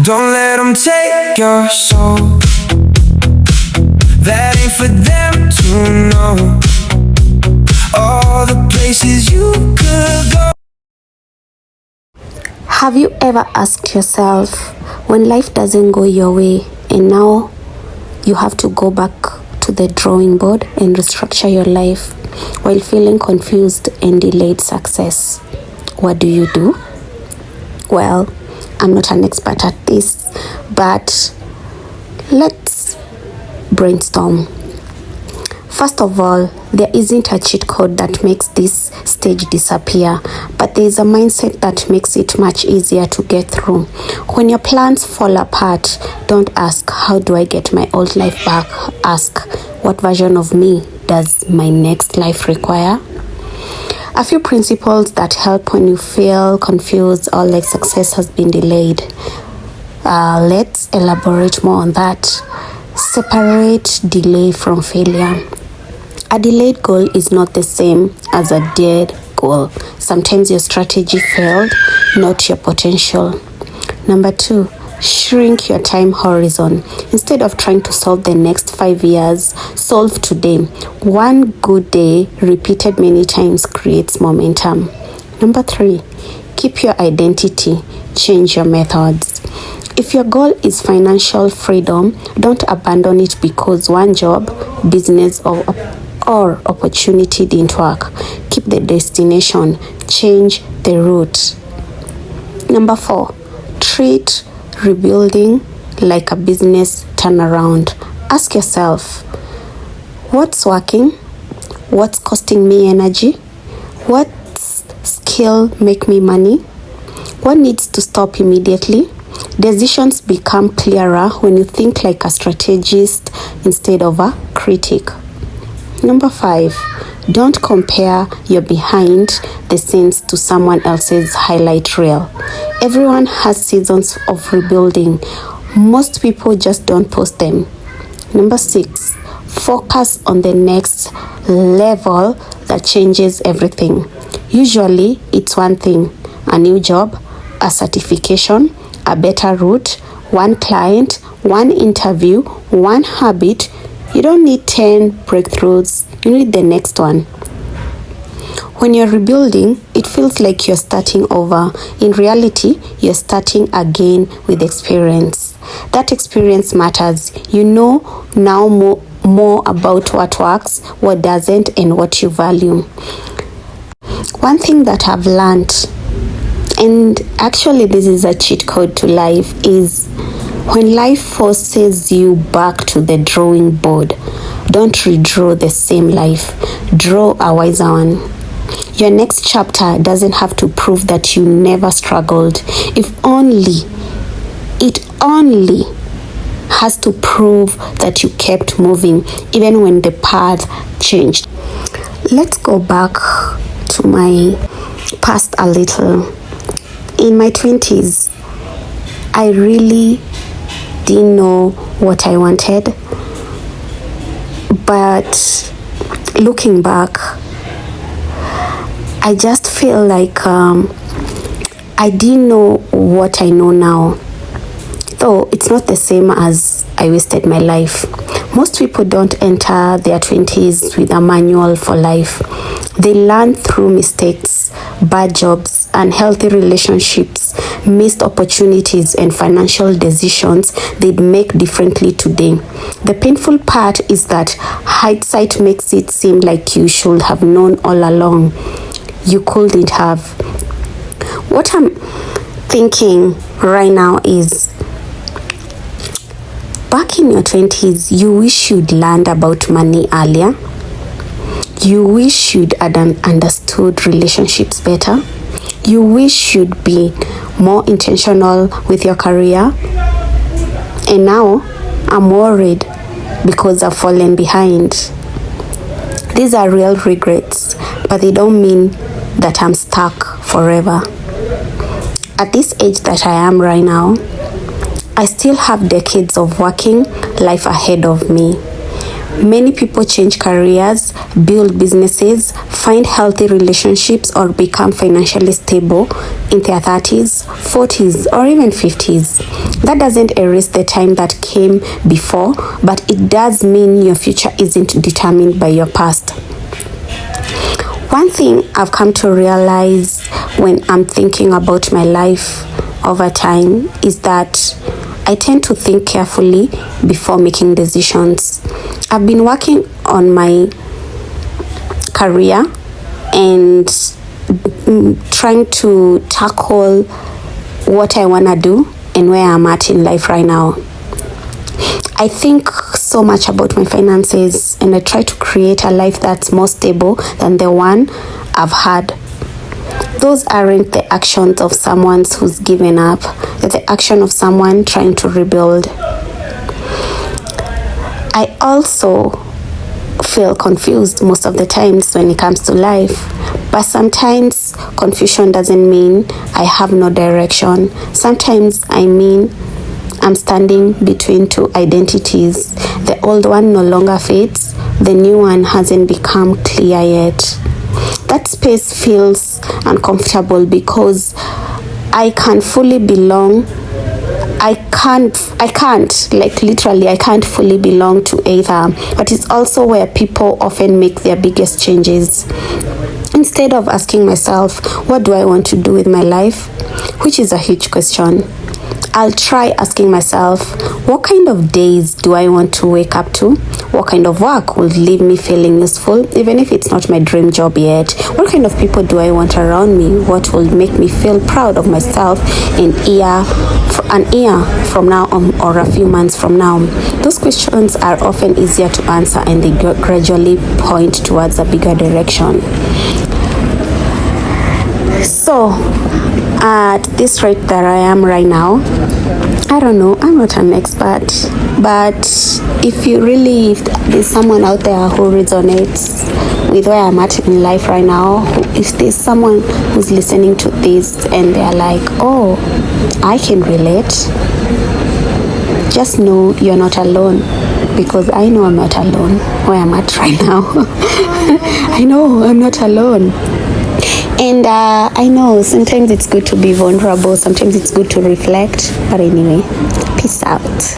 Don't let them take your soul. That ain't for them to know. All the places you could go. Have you ever asked yourself, when life doesn't go your way and now you have to go back to the drawing board and restructure your life while feeling confused and delayed success, what do you do? Well, I'm not an expert at this, but let's brainstorm. First of all, there isn't a cheat code that makes this stage disappear, but there is a mindset that makes it much easier to get through. When your plans fall apart, don't ask, how do I get my old life back? Ask, what version of me does my next life require? A few principles that help when you feel confused or like success has been delayed. Let's elaborate more on that. Separate delay from failure. A delayed goal is not the same as a dead goal. Sometimes your strategy failed, not your potential. Number 2, shrink your time horizon. Instead of trying to solve the next 5 years, solve today. One good day repeated many times creates momentum. Number 3, keep your identity, change your methods. If your goal is financial freedom, don't abandon it because one job, business, or opportunity didn't work. Keep the destination, change the route. Number 4, treat rebuilding like a business turnaround. Ask yourself, what's working? What's costing me energy? What skill make me money? What needs to stop immediately? Decisions become clearer when you think like a strategist instead of a critic. Number 5, don't compare your behind the scenes to someone else's highlight reel. Everyone has seasons of rebuilding. Most people just don't post them. Number 6, focus on the next level that changes everything. Usually, it's one thing: a new job, a certification, a better route, one client, one interview, one habit. You don't need 10 breakthroughs, you need the next one. When you're rebuilding, it feels like you're starting over. In reality, you're starting again with experience. That experience matters. You know now more about what works, what doesn't, and what you value. One thing that I've learned, and actually this is a cheat code to life, is when life forces you back to the drawing board, don't redraw the same life. Draw a wiser one. Your next chapter doesn't have to prove that you never struggled. It only has to prove that you kept moving even when the path changed. Let's go back to my past a little. In my 20s, I really didn't know what I wanted, but looking back, I just feel like I didn't know what I know now. Though it's not the same as I wasted my life. Most people don't enter their 20s with a manual for life. They learn through mistakes, bad jobs, unhealthy relationships, missed opportunities, and financial decisions they'd make differently today. The painful part is that hindsight makes it seem like you should have known all along. You couldn't have. What I'm thinking right now is, back in your 20s, you wish you'd learned about money earlier. You wish you'd understood relationships better. You wish you'd be more intentional with your career. And now, I'm worried because I've fallen behind. These are real regrets, but they don't mean that I'm stuck forever. At this age that I am right now, I still have decades of working life ahead of me. Many people change careers, build businesses, find healthy relationships, or become financially stable in their 30s, 40s, or even 50s. That doesn't erase the time that came before, but it does mean your future isn't determined by your past. One thing I've come to realize when I'm thinking about my life over time is that I tend to think carefully before making decisions. I've been working on my career and trying to tackle what I want to do and where I'm at in life right now. I think so much about my finances and I try to create a life that's more stable than the one I've had. Those aren't the actions of someone who's given up. They're the action of someone trying to rebuild. I also feel confused most of the times when it comes to life. But sometimes confusion doesn't mean I have no direction. Sometimes I mean I'm standing between two identities. The old one no longer fits. The new one hasn't become clear yet. That space feels uncomfortable because I can't fully belong. I can't, like literally, I can't fully belong to either. But it's also where people often make their biggest changes. Instead of asking myself, what do I want to do with my life? Which is a huge question. I'll try asking myself, what kind of days do I want to wake up to? What kind of work will leave me feeling useful, even if it's not my dream job yet? What kind of people do I want around me? What will make me feel proud of myself an year from now or a few months from now? Those questions are often easier to answer and they gradually point towards a bigger direction. So, at this rate that I am right now, I don't know, I'm not an expert, but if there's someone out there who resonates with where I'm at in life right now, if there's someone who's listening to this and they're like, oh, I can relate, just know you're not alone, because I know I'm not alone where I'm at right now. I know I'm not alone. And I know sometimes it's good to be vulnerable, sometimes it's good to reflect. But anyway, peace out.